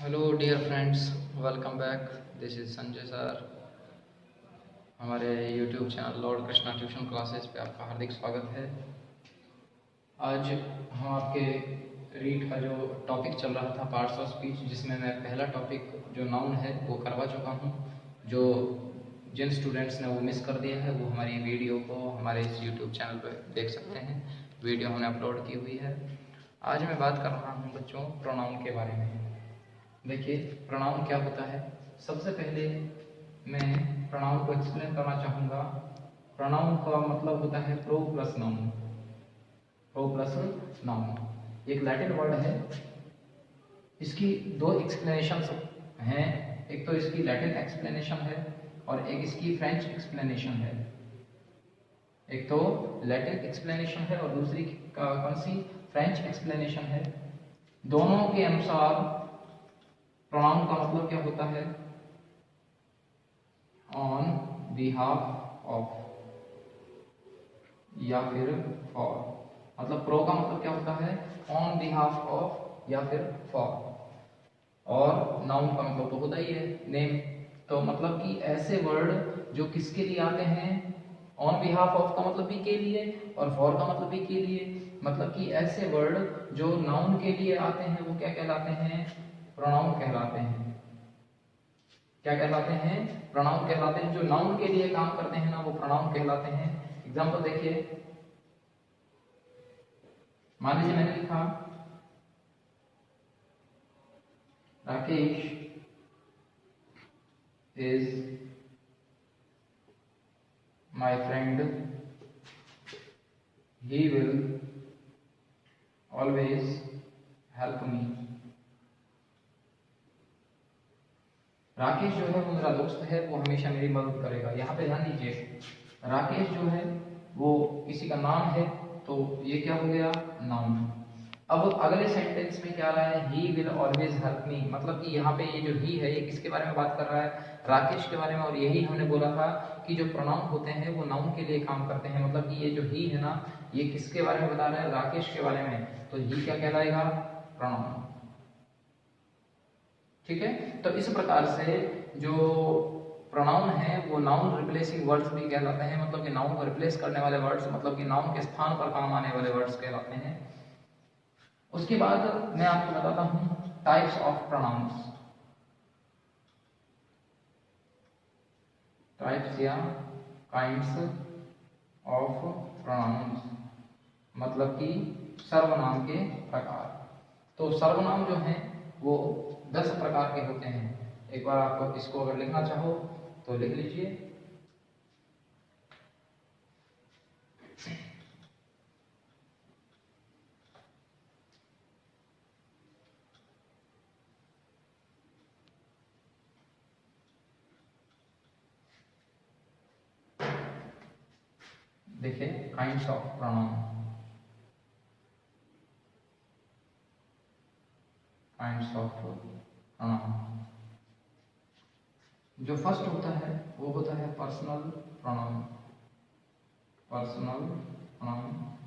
Hello dear friends, welcome back. This is Sanjay sir. हमारे YouTube channel Lord Krishna tuition classes पे आपका हार्दिक स्वागत है। आज हम आपके रीड का जो टॉपिक चल रहा था पार्ट्स ऑफ स्पीच, जिसमें मैं पहला टॉपिक जो नाउन है वो करवा चुका हूँ। जो जिन स्टूडेंट्स ने वो मिस कर दिया है वो हमारी वीडियो को हमारे इस यूट्यूब चैनल पर देख सकते हैं। वीडियो हमने अपलोड की हुई है। आज मैं बात कर रहा हूँ बच्चों प्रोनाउन के बारे में। देखिए प्रोनाउन क्या होता है। सबसे पहले मैं प्रोनाउन को एक्सप्लेन करना चाहूँगा। प्रोनाउन का मतलब होता है pro plus noun. Pro plus noun एक लैटिन वर्ड है। इसकी दो एक्सप्लेनेशन हैं। एक तो इसकी लैटिन एक्सप्लेनेशन है और एक इसकी फ्रेंच एक्सप्लेनेशन है। एक तो लैटिन एक्सप्लेनेशन है और दूसरी कौन सी, फ्रेंच एक्सप्लेनेशन है। दोनों के अनुसार प्रोनाउन का मतलब क्या होता है, ऑन बिहाफ ऑफ या फिर फॉर। मतलब प्रो का मतलब क्या होता है, ऑन बिहाफ ऑफ या फिर फॉर। और नाउन का मतलब तो होता ही है नेम। तो मतलब कि ऐसे वर्ड जो किसके लिए आते हैं, ऑन बिहाफ ऑफ का मतलब भी के लिए और फॉर का मतलब भी के लिए। मतलब कि ऐसे वर्ड जो नाउन के लिए आते हैं वो क्या कहलाते हैं, प्रोनाउन कहलाते हैं। क्या कहलाते हैं, प्रोनाउन कहलाते हैं। जो नाउन के लिए काम करते हैं ना वो प्रोनाउन कहलाते हैं। एग्जांपल देखिए, मान लीजिए मैंने लिखा Rakesh is my friend, he will always help me. Rakesh जो है वो मेरा दोस्त है, वो हमेशा मेरी मदद करेगा। यहाँ पे ध्यान दीजिए, राकेश जो है वो किसी का नाम है, तो ये क्या हो गया, नाउन। अब अगले सेंटेंस में क्या आ रहा है, he will always help me. मतलब कि यहाँ पे ये जो ही है ये किसके बारे में बात कर रहा है, राकेश के बारे में। और यही हमने बोला था कि जो प्रोनाउन होते हैं वो नाउन के लिए काम करते हैं। मतलब कि ये जो ही है ना, ये किसके बारे में बता रहा है, राकेश के बारे में। तो ही क्या कहलाएगा, प्रोनाउन। ठीक है। तो इस प्रकार से जो प्रोनाउन है वो नाउन रिप्लेसिंग वर्ड्स भी कहलाते हैं। मतलब कि नाउन को रिप्लेस करने वाले वर्ड्स, मतलब कि नाउन के स्थान पर काम आने वाले वर्ड्स कहलाते हैं। उसके बाद मैं आपको बताता हूं टाइप्स ऑफ प्रोनाउंस। टाइप्स या काइंड्स ऑफ प्रोनाउंस, मतलब कि सर्वनाम के प्रकार। तो सर्वनाम जो हैं वो 10 प्रकार के होते हैं। एक बार आपको इसको अगर लिखना चाहो तो लिख लीजिए। देखिए kinds of pronoun, kinds of pronoun. जो फर्स्ट होता है वो होता है personal pronoun. Personal pronoun.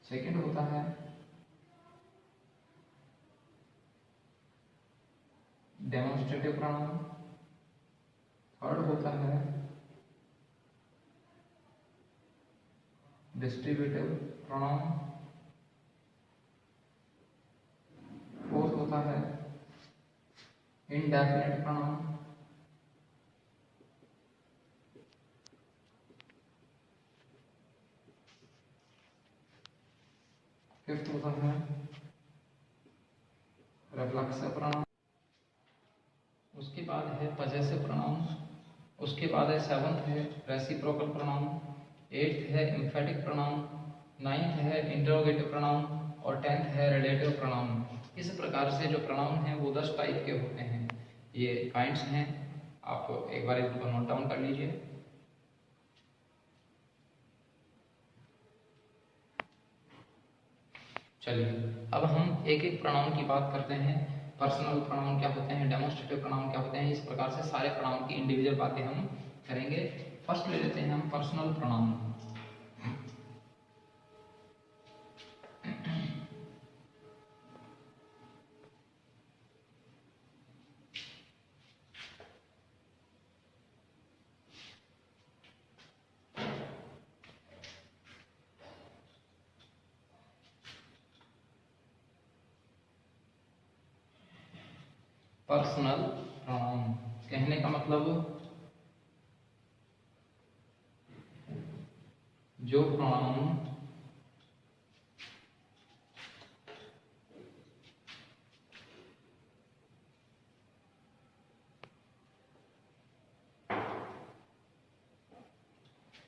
Second होता है डेमोन्स्ट्रेटिव प्रोनाउन। थर्ड होता है डिस्ट्रीब्यूटिव प्रोनाउन। फोर्थ होता है इंडेफिनिट प्रोनाउन। फिफ्थ होता है रिफ्लेक्सिव प्रोनाउन। उसके बाद है पजेसिव प्रोनाउन। उसके बाद है सेवंथ है रेसिप्रोकल प्रोनाउन। एट्थ है एम्फेटिक प्रोनाउन। नाइन्थ है इंटरोगेटिव प्रोनाउन और 10th है रिलेटिव प्रोनाउन। इस प्रकार से जो प्रोनाउन हैं वो 10 टाइप के होते हैं। ये काइंड्स हैं, आप एक बार इनको नोट डाउन कर लीजिए। चलिए अब हम एक एक प्रोनाउन की बात करते हैं। पर्सनल प्रोनाउन क्या होते हैं, डेमोन्स्ट्रेटिव प्रोनाउन क्या होते हैं, इस प्रकार से सारे प्रोनाउन की इंडिविजुअल बातें हम करेंगे। फर्स्ट ले लेते हैं हम पर्सनल प्रोनाउन। Personal pronoun. कहने का मतलब जो प्रोनाउन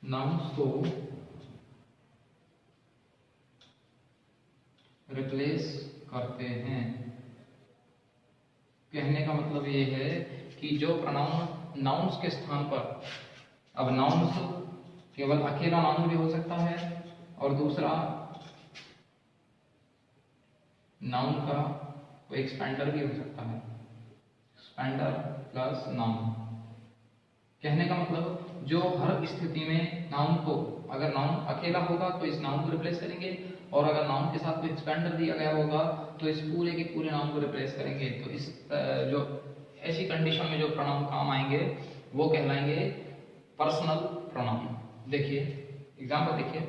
नाउन्स को रिप्लेस करते हैं। कहने का मतलब ये है कि जो प्रोनाउन नाउन्स के स्थान पर, अब नाउन्स केवल अकेला नाउन भी हो सकता है और दूसरा नाउन का कोई एक्सपेंडर भी हो सकता है, एक्सपेंडर प्लस नाउन। कहने का मतलब जो हर स्थिति में नाउन को, अगर नाउन अकेला होगा तो इस नाउन को रिप्लेस करेंगे, और अगर नाउन के साथ कोई एक्सपेंडर दिया गया होगा तो इस पूरे के पूरे नाउन को रिप्लेस करेंगे। तो इस जो ऐसी कंडीशन में जो प्रोनाउन काम आएंगे वो कहलाएंगे पर्सनल प्रोनाउन। देखिए एग्जाम्पल देखिए,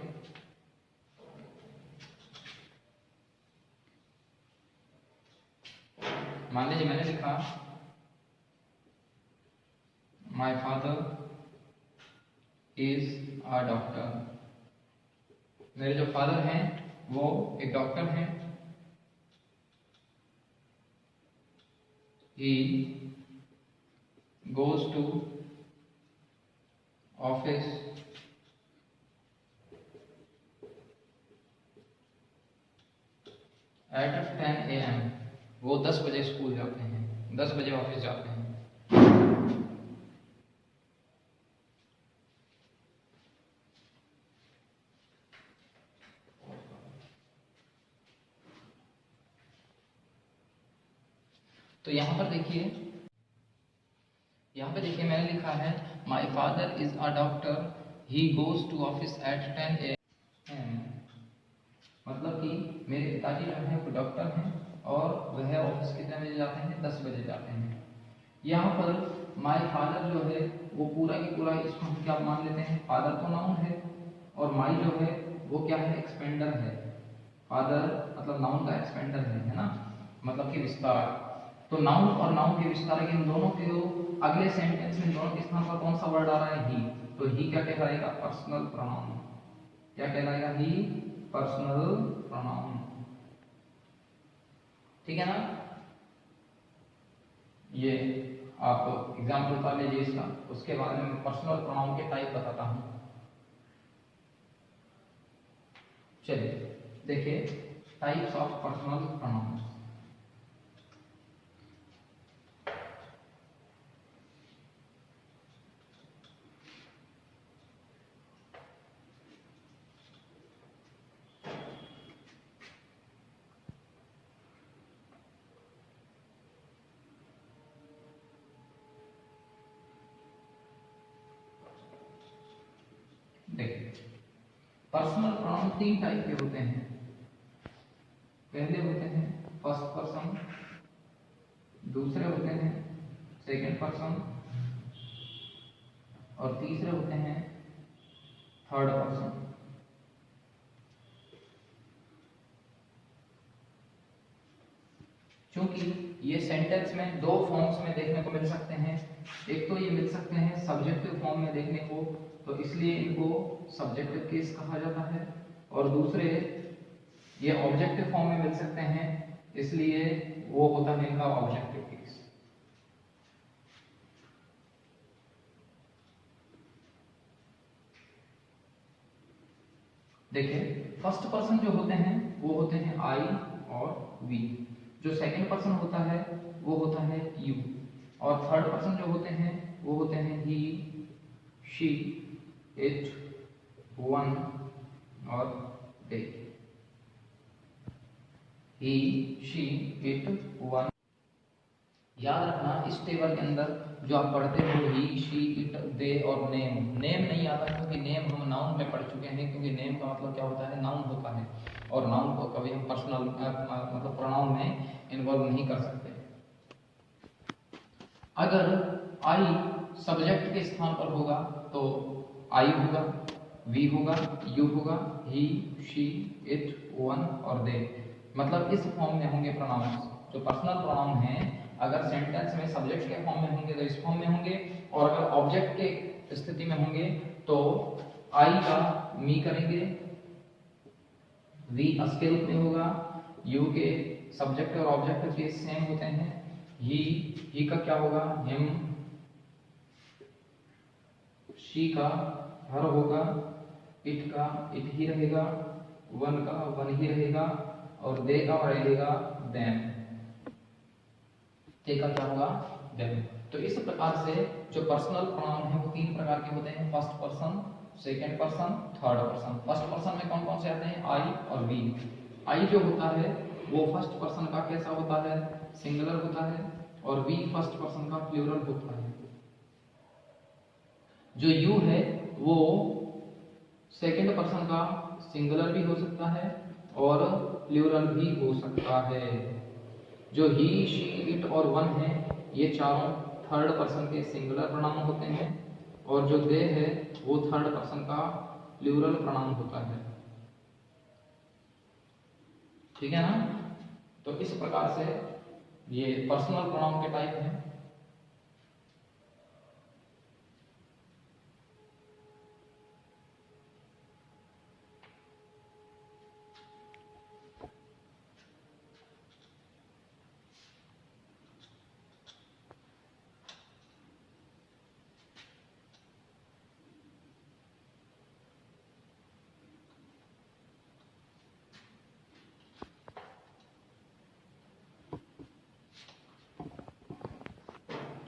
मान लीजिए मैंने लिखा my father is a doctor. मेरे जो फादर हैं वो एक डॉक्टर हैं। He goes to office at 10 AM। वो 10 बजे स्कूल जाते हैं, 10 बजे ऑफिस जाते हैं। तो यहाँ पर देखिए, मैंने लिखा है my father is a doctor, he goes to office at 10 AM। मतलब कि मेरे पिताजी जो हैं वो डॉक्टर हैं और वह ऑफिस कितने बजे जाते हैं, 10 बजे जाते हैं। यहाँ पर माय फादर जो है वो पूरा की पूरा, इसको हम क्या मान लेते हैं, फादर तो नाउन है और माई जो है वो क्या है, एक्सपेंडर है। फादर मतलब नाउन का एक्सपेंडर है ना, मतलब कि विस्तार। तो नाउन और नाउन के विस्तार, इन दोनों के अगले सेंटेंस में दोनों के स्थान पर कौन सा वर्ड आ रहा है, ही। तो ही क्या कहलाएगा, पर्सनल प्रोनाउन। क्या कहलाएगा, ही पर्सनल प्रोनाउन। ठीक है ना। ये आप एग्जाम्पल उतार लीजिए इसका, उसके बाद में मैं पर्सनल प्रोनाउन के टाइप बताता हूं। चलिए देखिए, टाइप्स ऑफ पर्सनल प्रोनाउन। देखिए पर्सनल प्रोनाउन 3 टाइप के होते हैं। पहले होते हैं फर्स्ट पर्सन, दूसरे होते हैं सेकंड पर्सन और तीसरे होते हैं थर्ड पर्सन। क्योंकि ये सेंटेंस में 2 फॉर्म्स में देखने को मिल सकते हैं। एक तो ये मिल सकते हैं सब्जेक्टिव फॉर्म में देखने को, तो इसलिए इनको सब्जेक्टिव केस कहा जाता है, और दूसरे ये ऑब्जेक्टिव फॉर्म में मिल सकते हैं, इसलिए वो होता है इनका ऑब्जेक्टिव केस। देखिए फर्स्ट पर्सन जो होते हैं वो होते हैं आई और वी। जो सेकंड पर्सन होता है वो होता है यू, और थर्ड पर्सन जो होते हैं वो होते हैं ही, शी, इट, वन और दे। ही, शी, इट, वन। याद रखना इस टेबल के अंदर जो आप पढ़ते हो ही, शी, इट, दे और नेम, नेम नहीं आता क्योंकि नेम हम नाउन में पढ़ चुके हैं, क्योंकि नेम का मतलब क्या होता है, नाउन होता है, और नाउन को कभी हम पर्सनल मतलब प्रोनाउन में इन्वॉल्व नहीं कर सकते। अगर आई सब्जेक्ट के स्थान पर होगा तो आई होगा, वी होगा, यू होगा, ही, शी, इट, वन और दे। मतलब इस फॉर्म में होंगे प्रोनाउंस। जो पर्सनल प्रोनाउन हैं अगर सेंटेंस में सब्जेक्ट के फॉर्म में होंगे तो इस फॉर्म में होंगे, और अगर ऑब्जेक्ट के स्थिति में होंगे तो आई का मी करेंगे, वी अस्किल में होगा, यू के सब्जेक्ट और ऑब्जेक्ट के सेम होते हैं, ही का क्या होगा, हिम, शी का हर होगा, इट का इट ही रहेगा, वन का वन ही रहेगा, और दे का रहेगा देम, ते का क्या होगा, देम। तो इस प्रकार से जो पर्सनल प्रोनाउन है वो तीन प्रकार के होते हैं, first person, second person, third person. First person में कौन कौन से आते हैं, आई और वी। आई जो होता है वो फर्स्ट पर्सन का कैसा होता है, सिंगुलर होता है, और वी फर्स्ट पर्सन का प्लूरल होता है। जो यू है वो सेकंड पर्सन का सिंगुलर भी हो सकता है और प्लूरल भी हो सकता है। जो ही, शी, इट और वन है ये चारों थर्ड पर्सन के सिंगुलर प्रोनाउन होते हैं, और जो दे है वो थर्ड पर्सन का प्लूरल प्रोनाउन होता है। ठीक है ना। तो इस प्रकार से ये पर्सनल प्रोनाउन के टाइप हैं।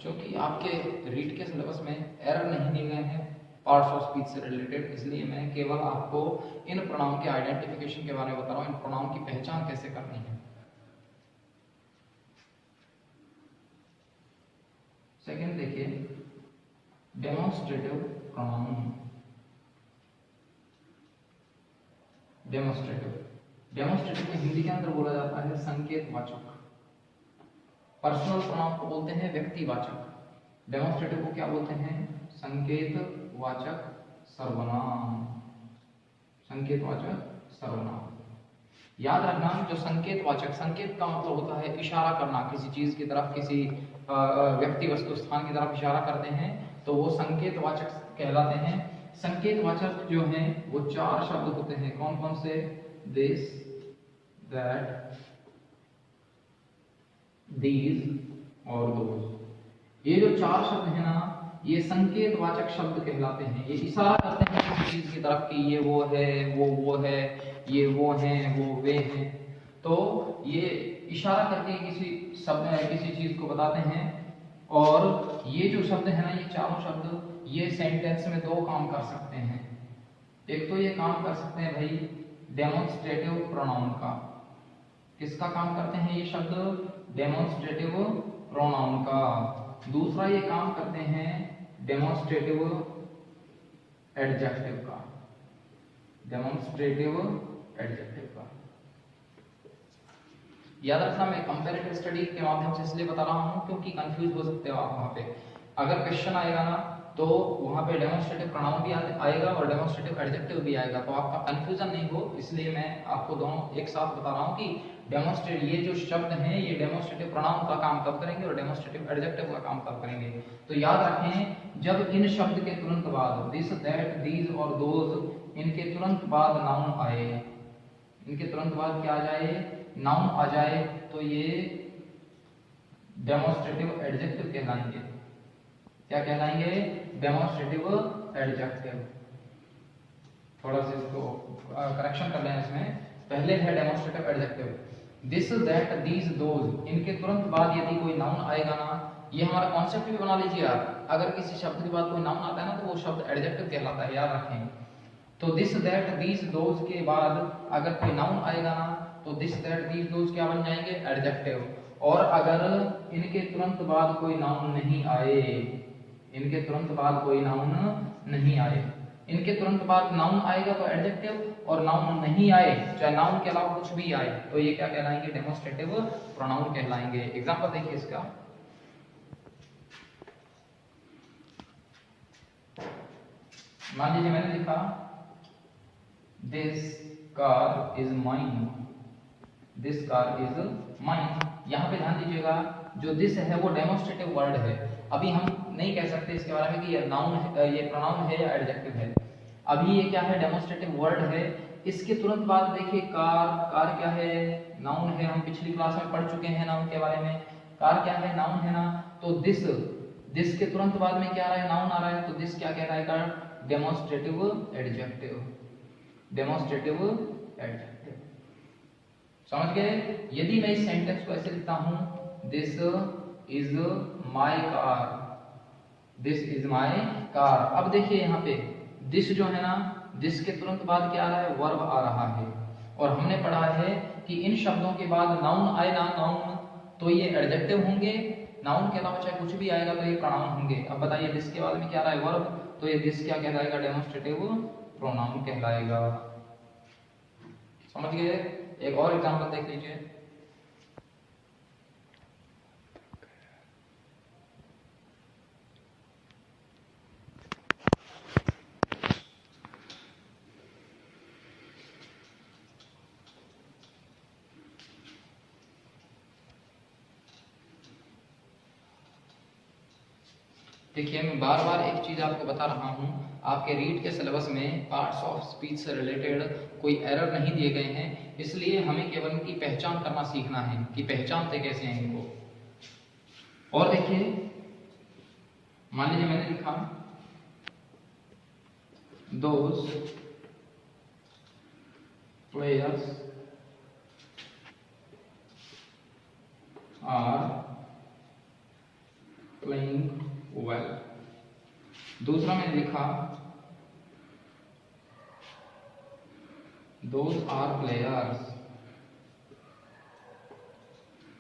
क्योंकि आपके रीड के सिलेबस में एरर नहीं दिए गए हैं पार्ट्स ऑफ स्पीच से रिलेटेड, इसलिए मैं केवल आपको इन प्रोनाउन के आइडेंटिफिकेशन के बारे में बता रहा हूँ, इन प्रोनाउन की पहचान कैसे करनी है। सेकंड देखिए, डेमोन्स्ट्रेटिव प्रोनाउन। डेमोन्स्ट्रेटिव को हिंदी के अंदर बोला जाता है संकेतवाचक। पर्सनल प्रोनाउन को बोलते हैं व्यक्तिवाचक, डेमोन्स्ट्रेटिव को क्या बोलते हैं, संकेतवाचक सर्वनाम। संकेतवाचक सर्वनाम याद रखना, जो संकेतवाचक, संकेत का मतलब होता है इशारा करना किसी चीज की तरफ, किसी व्यक्ति वस्तु स्थान की तरफ इशारा करते हैं तो वो संकेतवाचक कहलाते हैं। संकेतवाचक जो हैं वो चार शब्द होते हैं, कौन कौन से, दिस, दैट, दीज और दोज। ये जो चार शब्द है ना ये संकेतवाचक शब्द कहलाते हैं। ये इशारा करते हैं किसी चीज की तरफ कि ये वो है, वो है, ये वो हैं, वो वे हैं। तो ये इशारा करके किसी शब्द, किसी चीज को बताते हैं। और ये जो शब्द है ना, ये चारों शब्द ये सेंटेंस में दो काम कर सकते हैं। एक तो ये काम कर सकते हैं भाई डेमोन्स्ट्रेटिव प्रोनाउन का। किसका काम करते हैं ये शब्द, डेमोन्स्ट्रेटिव प्रोनाउन का। दूसरा ये काम करते हैं डेमोन्स्ट्रेटिव एडजेक्टिव का, डेमोन्स्ट्रेटिव एडजेक्टिव का। याद रखना, मैं कंपैरेटिव स्टडी के माध्यम से इसलिए बता रहा हूं क्योंकि कंफ्यूज हो सकते हो आप वहां पे। अगर क्वेश्चन आएगा ना तो वहां पे डेमोन्स्ट्रेटिव प्रोनाउन भी आएगा और डेमोन्स्ट्रेटिव एडजेक्टिव भी आएगा, तो आपका कंफ्यूजन नहीं हो, इसलिए मैं आपको दोनों एक साथ बता रहा हूं कि डेमोन्स्ट्रेट, ये जो शब्द हैं ये डेमोन्स्ट्रेटिव प्रोनाउन का काम कब करेंगे और डेमोन्स्ट्रेटिव एडजेक्टिव का काम कब करेंगे। तो याद रखें, जब इन शब्द के तुरंत बाद दिस, दैट, दीज और दोज, इनके तुरंत बाद नाउन आए, इनके तुरंत बाद क्या आ जाए, नाउन आ जाए, तो ये डेमोन्स्ट्रेटिव एडजेक्टिव कहलाएंगे। क्या कहलाएंगे, डेमोन्स्ट्रेटिव एडजेक्टिव। थोड़ा सा इसको करेक्शन कर लें। इसमें पहले है demonstrative adjective, this, that, these, those, इनके तुरंत बाद यदि कोई नाउन आएगा ना, ये हमारा कॉन्सेप्ट भी बना लीजिए आप। अगर किसी शब्द के बाद कोई नाउन आता है ना तो वो शब्द एडजेक्टिव कहलाता है, याद रखें। तो दिस, दैट, दीज, दोज के बाद अगर कोई नाउन आएगा ना तो दिस, दैट, दीज, दोज क्या बन जाएंगे, एडजेक्टिव। और अगर इनके तुरंत बाद कोई नाउन नहीं आए, इनके तुरंत बाद कोई नाउन नहीं आए, इनके तुरंत बाद नाउन आएगा तो एडजेक्टिव, और नाउन नहीं आए, चाहे नाउन के अलावा कुछ भी आए, तो ये क्या कहलाएंगे, डेमोन्स्ट्रेटिव प्रोनाउन कहलाएंगे। एग्जांपल देखिए इसका, मान लीजिए मैंने लिखा this car is mine, this car is mine. यहां पे ध्यान दीजिएगा, जो दिस है वो डेमोस्ट्रेटिव वर्ड है। अभी हम नहीं कह सकते इसके बारे में कि ये नाउन है, ये प्रोनाउन है या एडजेक्टिव है। अभी ये क्या है, डेमोस्ट्रेटिव वर्ड है। इसके तुरंत बाद देखिए कार, कार क्या है, नाउन है। हम पिछली क्लास में पढ़ चुके हैं नाउन के बारे में। कार क्या है, नाउन है ना। तो दिस, दिस के तुरंत बाद में क्या आ रहा है, नाउन आ रहा है। तो दिस क्या कहलाएगा, डेमोस्ट्रेटिव एडजेक्टिव, डेमोस्ट्रेटिव एडजेक्टिव। समझ गए। यदि मैं इस सेंटेंस को ऐसे लिखता हूं, this is my car, this is my car. अब देखिए यहाँ पे दिस जो है ना, दिस के तुरंत बाद क्या आ रहा है, वर्ब आ रहा है। और हमने पढ़ा है कि इन शब्दों के बाद नाउन आए ना, नाउन, तो ये एडजेक्टिव होंगे। नाउन के अलावा चाहे कुछ भी आएगा तो ये प्रोनाउन होंगे। अब बताइए दिस के बाद में क्या आ रहा है, वर्ब, तो ये दिस क्या कहलाएगा, डेमोस्ट्रेटिव प्रोनाउन कहलाएगा। समझ गए। एक और एग्जांपल देख लीजिए। देखिए मैं बार बार एक चीज आपको बता रहा हूं, आपके रीड के सिलेबस में पार्ट्स ऑफ स्पीच से रिलेटेड कोई एरर नहीं दिए गए हैं, इसलिए हमें केवल इनकी पहचान करना सीखना है कि पहचानते कैसे हैं इनको। और देखिए मान लीजिए मैंने लिखा those players are playing well. दूसरा मैंने लिखा those are players,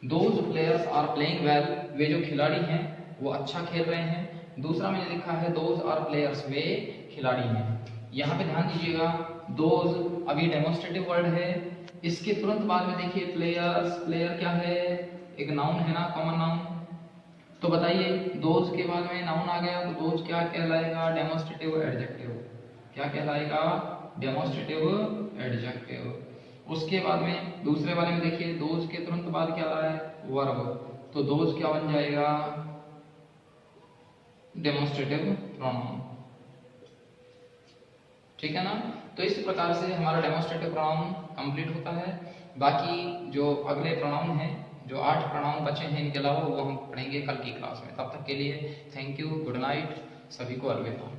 those players are playing well, वे जो खिलाड़ी हैं वो अच्छा खेल रहे हैं। दूसरा मैंने लिखा है दोज आर प्लेयर्स, वे खिलाड़ी हैं। यहाँ पे ध्यान दीजिएगा, दोज अभी डेमोस्ट्रेटिव वर्ड है। इसके तुरंत बाद में देखिए प्लेयर्स, प्लेयर क्या है, एक नाउन है ना, कॉमन नाउन। तो बताइए दोज के बाद में नाउन आ गया तो दोज क्या कहलाएगा, डेमोस्ट्रेटिव एडजेक्टिव। क्या कहलाएगा, डेमोस्ट्रेटिव एडजेक्टिव। उसके बाद में दूसरे वाले में देखिए दोज के तुरंत बाद क्या आ रहा है, वर्ब, तो दोज क्या बन जाएगा, डेमोस्ट्रेटिव प्रोनाउन। ठीक है ना। तो इस प्रकार से हमारा डेमोस्ट्रेटिव प्रोनाउन कंप्लीट होता है। बाकी जो अगले प्रोनाउन हैं, जो 8 प्रोनाउन बचे हैं इनके अलावा, वो हम पढ़ेंगे कल की क्लास में। तब तक के लिए थैंक यू, गुड नाइट, सभी को अलविदा।